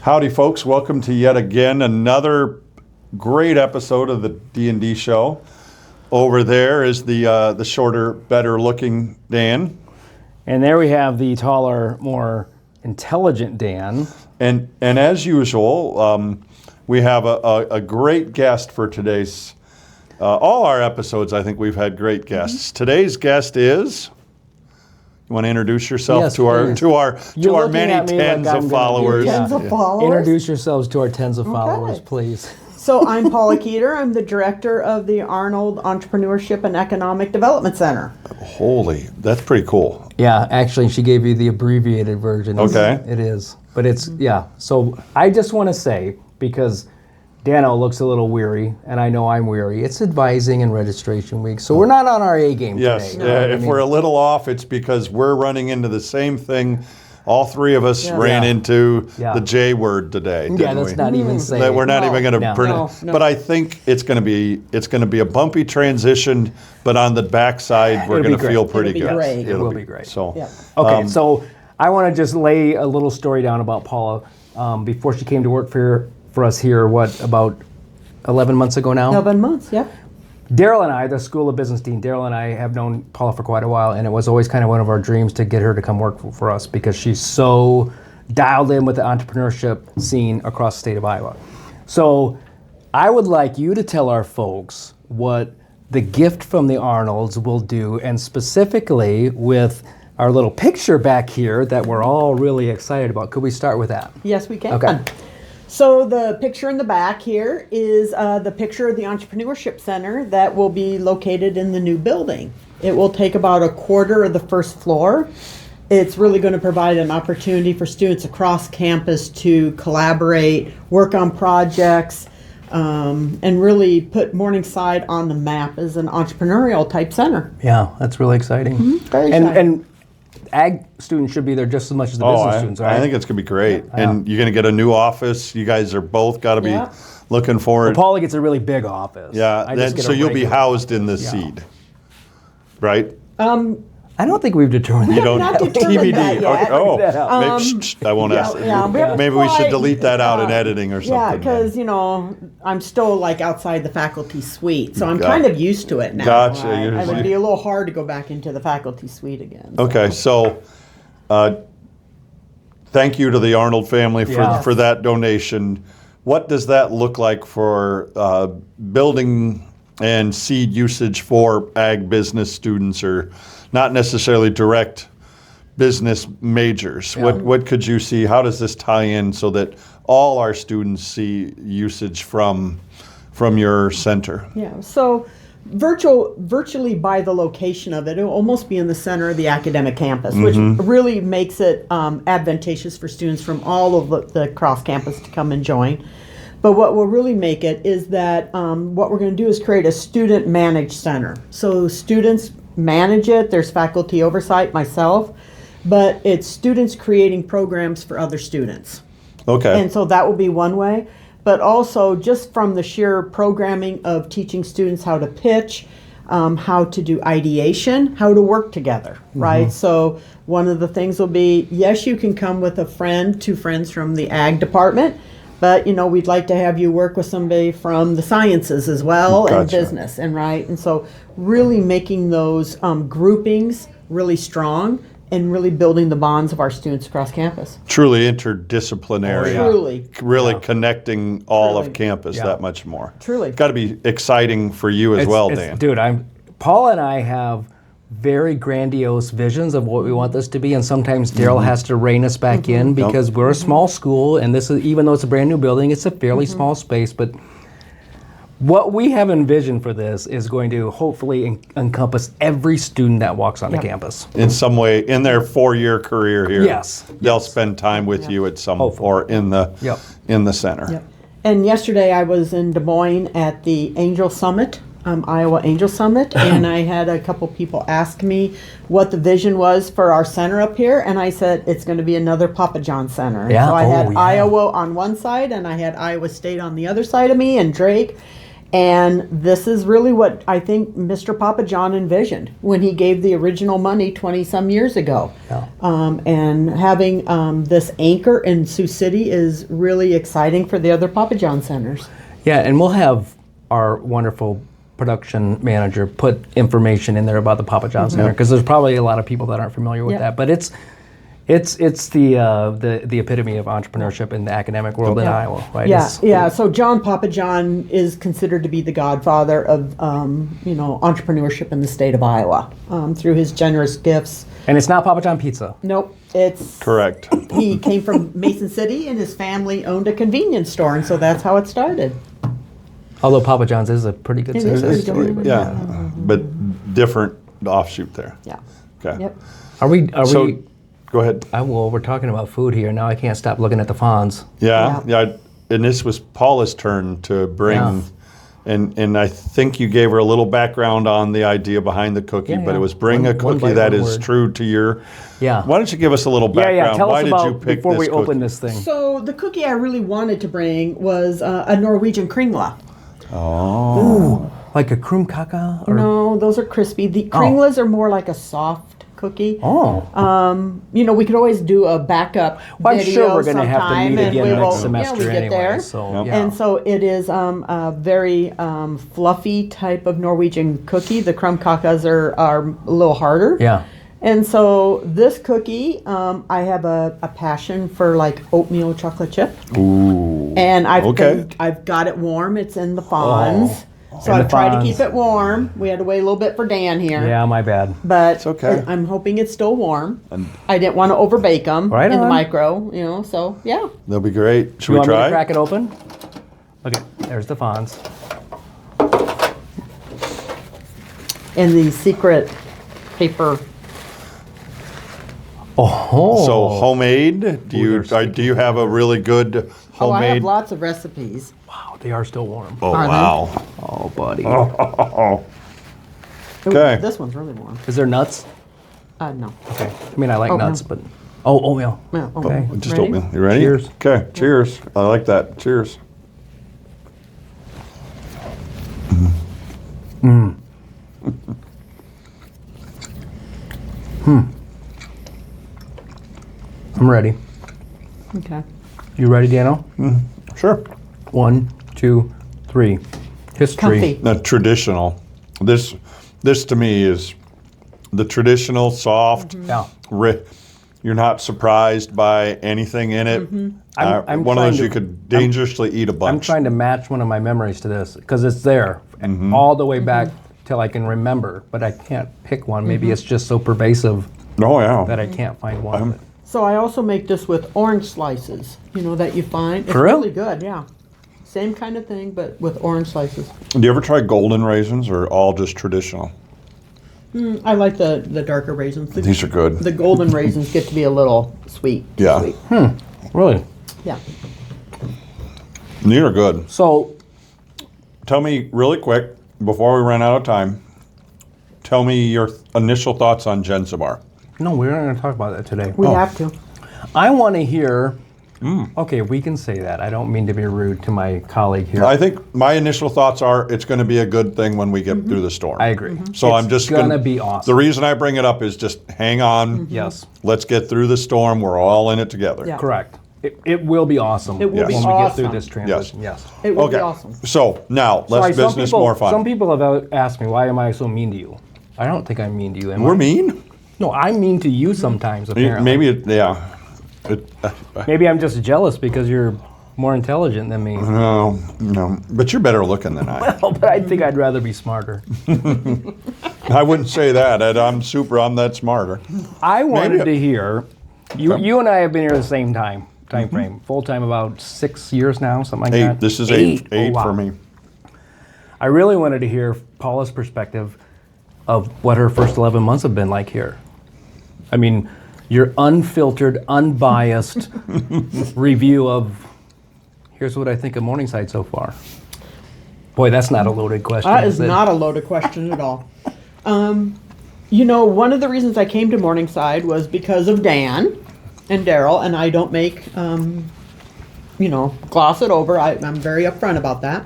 Howdy, folks. Welcome to yet again another great episode of the D&D show. Over there is the shorter, better-looking Dan. And there we have the taller, more intelligent Dan. And as usual, we have a great guest for today's. All our episodes, I think we've had great guests. Mm-hmm. Today's guest is. You want to introduce yourself to our many tens of followers? Tens of followers. Introduce yourselves to our tens of followers, please. So I'm Paula Keuter. I'm the director of the Arnold Entrepreneurship and Economic Development Center. Holy, that's pretty cool. Yeah, actually, she gave you the abbreviated version. Okay. It is. But it's, yeah. So I just want to say, because Dano looks a little weary, and I know I'm weary, it's advising and registration week, so we're not on our A game today. Yes, if we're a little off, it's because we're running into the same thing. All three of us ran into the J word today. That's we? not even saying. That we're not even going to pronounce. But I think it's going to be a bumpy transition. But on the backside, we're going to feel pretty good. It will be great. So okay. So I want to just lay a little story down about Paula before she came to work for us here. About 11 months ago now. 11 months. Yep. Daryl and I, the School of Business Dean, Daryl and I have known Paula for quite a while, and it was always kind of one of our dreams to get her to come work for us because she's so dialed in with the entrepreneurship scene across the state of Iowa. So I would like you to tell our folks what the gift from the Arnolds will do, and specifically with our little picture back here that we're all really excited about. Could we start with that? Yes, we can. Okay. So the picture in the back here is the picture of the Entrepreneurship Center that will be located in the new building. It will take about a quarter of the first floor. It's really going to provide an opportunity for students across campus to collaborate, work on projects, and really put Morningside on the map as an entrepreneurial type center. Yeah, that's really exciting. Mm-hmm. Very exciting. And ag students should be there just as much as the business students, right? I think it's going to be great. Yeah. And you're going to get a new office. You guys are both got to be looking forward. Well, Paula gets a really big office. Yeah, so you'll be housed in the seed, right? I don't think we've determined that. You don't not determined that yet. I won't ask. Maybe we should delete that out in editing or something. Yeah, because, I'm still like outside the faculty suite, so I'm kind of used to it now. Gotcha. It would be a little hard to go back into the faculty suite again. Okay, so thank you to the Arnold family for that donation. What does that look like for building and seed usage for ag business students, or not necessarily direct business majors? Yeah. What could you see? How does this tie in so that all our students see usage from your center? Yeah, so virtually by the location of it, it'll almost be in the center of the academic campus, which really makes it advantageous for students from all of the cross campus to come and join. But what will really make it is that what we're going to do is create a student managed center. So students manage it, there's faculty oversight, myself, but it's students creating programs for other students. Okay. And so that will be one way, but also just from the sheer programming of teaching students how to pitch, how to do ideation, how to work together, right? So one of the things will be, yes, you can come with two friends from the ag department, but we'd like to have you work with somebody from the sciences as well, and business, and so really making those groupings really strong and really building the bonds of our students across campus. Truly interdisciplinary. Really connecting all of campus that much more. Truly. Got to be exciting for you as well, Dan. Dude, Paul and I have very grandiose visions of what we want this to be, and sometimes Daryl has to rein us back in because we're a small school, and this is, even though it's a brand new building, it's a fairly small space, but what we have envisioned for this is going to hopefully encompass every student that walks on the campus. In some way, in their 4-year career here, yes, they'll spend time with you at some or in the center. Yep. And yesterday I was in Des Moines at the Angel Summit, Iowa Angel Summit, and I had a couple people ask me what the vision was for our center up here, and I said it's going to be another Papa John Center. Yeah. So I had Iowa on one side, and I had Iowa State on the other side of me, and Drake. And this is really what I think Mr. Papa John envisioned when he gave the original money 20-some years ago. Yeah. And having this anchor in Sioux City is really exciting for the other Papa John centers. Yeah, and we'll have our wonderful production manager put information in there about the Papa John Center, because there's probably a lot of people that aren't familiar with that. But it's the epitome of entrepreneurship in the academic world in Iowa, right? Yeah. So John Papa John is considered to be the godfather of entrepreneurship in the state of Iowa through his generous gifts. And it's not Papa John Pizza. Nope, it's Correct. He came from Mason City, and his family owned a convenience store, and so that's how it started. Although Papa John's is a pretty good It is success pretty story. good. Yeah, but different offshoot there. Yeah. Okay. Yep. Are we? Go ahead. Well, we're talking about food here. Now I can't stop looking at the fawns. Yeah. And this was Paula's turn to bring, and I think you gave her a little background on the idea behind the cookie, but it was bring a One cookie bite, that one is word. true to your. Yeah. Why don't you give us a little background? Tell Why us did about you pick before this we open cookie? this thing. So the cookie I really wanted to bring was a Norwegian kringle. Oh. Like a krumkaka? Or? No, those are crispy. The kringles are more like a soft cookie. Oh. We could always do a backup Well, I'm video sure we're going to have to sometime, meet and again we next will- semester we get anyway. there. So, Yep. And so it is a very fluffy type of Norwegian cookie. The krumkakas are a little harder. Yeah. And so this cookie, I have a passion for like oatmeal chocolate chip. Ooh. And Okay. I've got it warm. It's in the fawns. So In the I've tried to fawns. keep it warm. We had to wait a little bit for Dan here. Yeah, my bad. But It's okay. I'm hoping it's still warm. And I didn't want to overbake them Right in the on. micro, so yeah. they'll be great. Should You we want me to try? crack it open? Okay, there's the fawns. In the secret paper. Oh. So homemade? Do you have a really good Oh, I have homemade? lots of recipes. Wow, they are still warm. Oh Are they? wow. Oh, buddy. Ooh, Okay. This one's really warm. Is there nuts? No. Okay. I mean, I like Oatmeal. nuts, but... Oh, oatmeal. Yeah, Okay. Just Ready? oatmeal. You ready? Cheers. Okay. Cheers. I like that. Cheers. I'm ready. Okay. You ready, Dano? Sure. 1, 2, 3. History. Comfy. Now, traditional. This to me is the traditional, soft. Yeah. You're not surprised by anything in it. I'm one of trying those to- you could dangerously eat a I'm bunch. trying to match one of my memories to this because it's there all the way back till I can remember, but I can't pick one. Maybe it's just so pervasive Oh yeah. that I can't find one. So I also make this with orange slices, that you find. It's For real? really good, yeah. Same kind of thing, but with orange slices. Do you ever try golden raisins or all just traditional? I like the darker raisins. These are good. The golden raisins get to be a little sweet. Yeah. Sweet. Really? Yeah. These are good. So, Tell me really quick before we run out of time. Tell me your initial thoughts on Genzabar. no, we're not going to talk about that today. We have to. I want to hear... Okay, we can say that. I don't mean to be rude to my colleague here. I think my initial thoughts are it's going to be a good thing when we get through the storm. I agree. So It's I'm just gonna be awesome. The reason I bring it up is just hang on. Yes. Let's get through the storm. We're all in it together. Yeah. Correct. It will be awesome It will be when we get through awesome. this transition. Yes. It would Okay. be awesome. So now Sorry, less business, more fun. Some people have asked me, why am I so mean to you? I don't think I'm mean to you, am I? We're mean. No, I'm mean to you sometimes, apparently. Maybe yeah. Maybe I'm just jealous because you're more intelligent than me. No, but you're better looking than I. Oh, but I think I'd rather be smarter. I wouldn't say that. I'm that smarter. I wanted Maybe- to hear, you and I have been here the same time frame, full time about 6 years now, something like 8. that. This is 8. Oh, 8 wow. for me. I really wanted to hear Paula's perspective of what her first 11 months have been like here. I mean, your unfiltered, unbiased review of, here's what I think of Morningside so far. Boy, that's not a loaded question. That is it? not a loaded question at all. One of the reasons I came to Morningside was because of Dan and Daryl, and I don't make, gloss it over. I'm very upfront about that.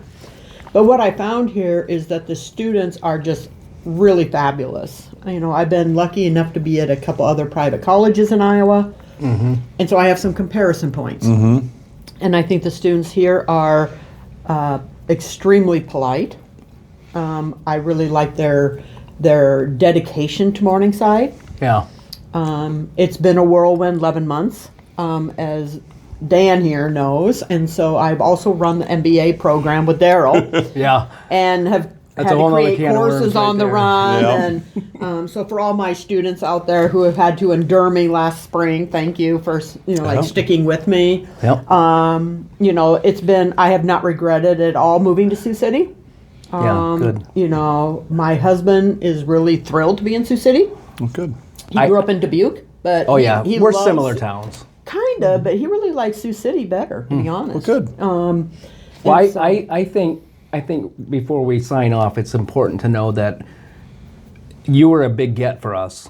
But what I found here is that the students are just really fabulous. You know, I've been lucky enough to be at a couple other private colleges in Iowa, and so I have some comparison points. And I think the students here are extremely polite. I really like their dedication to Morningside. Yeah. It's been a whirlwind 11 months, as Dan here knows, and so I've also run the MBA program with Daryl. Yeah. And have That's had a whole to nother create can of worms courses right on the there. run. Yep. And so for all my students out there who have had to endure me last spring, thank you for like sticking with me. Yep. You know, I have not regretted at all moving to Sioux City. Yeah, good. You know, my husband is really thrilled to be in Sioux City. Well, good. He grew up in Dubuque, but Oh yeah, he we're loves- similar towns. Kind of, but he really likes Sioux City better, to be honest. Well, good. Well, And so- I think before we sign off, it's important to know that you were a big get for us.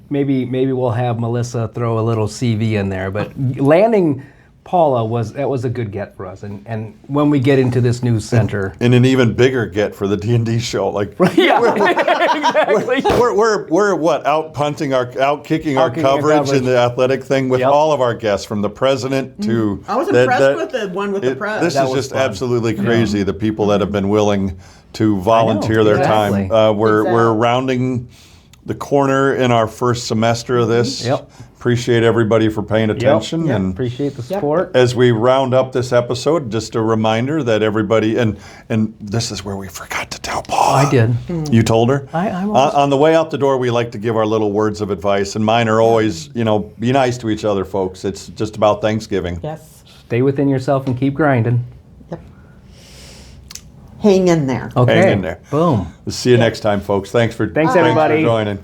Maybe we'll have Melissa throw a little CV in there, but landing Paula was a good get for us. And when we get into this new center, And an even bigger get for the D&D show. Like, yeah, exactly. we're what, out kicking our Out-kicking our coverage in the athletic thing with Yep. all of our guests, from the president to. I was impressed with the one with the press. This That is was just fun. absolutely crazy. The people that have been willing to volunteer their exactly. time. We're Exactly. rounding the corner in our first semester of this. Yep. Appreciate everybody for paying attention. Yep. And Appreciate the support. as we round up this episode, just a reminder that everybody, and this is where we forgot to tell Paula. I did. You told her? I'm On the way out the door, we like to give our little words of advice, and mine are always, be nice to each other, folks. It's just about Thanksgiving. Yes. Stay within yourself and keep grinding. Yep. Hang in there. Okay. Hang in there. Boom. We'll see you next time, folks. Thanks everybody. for joining.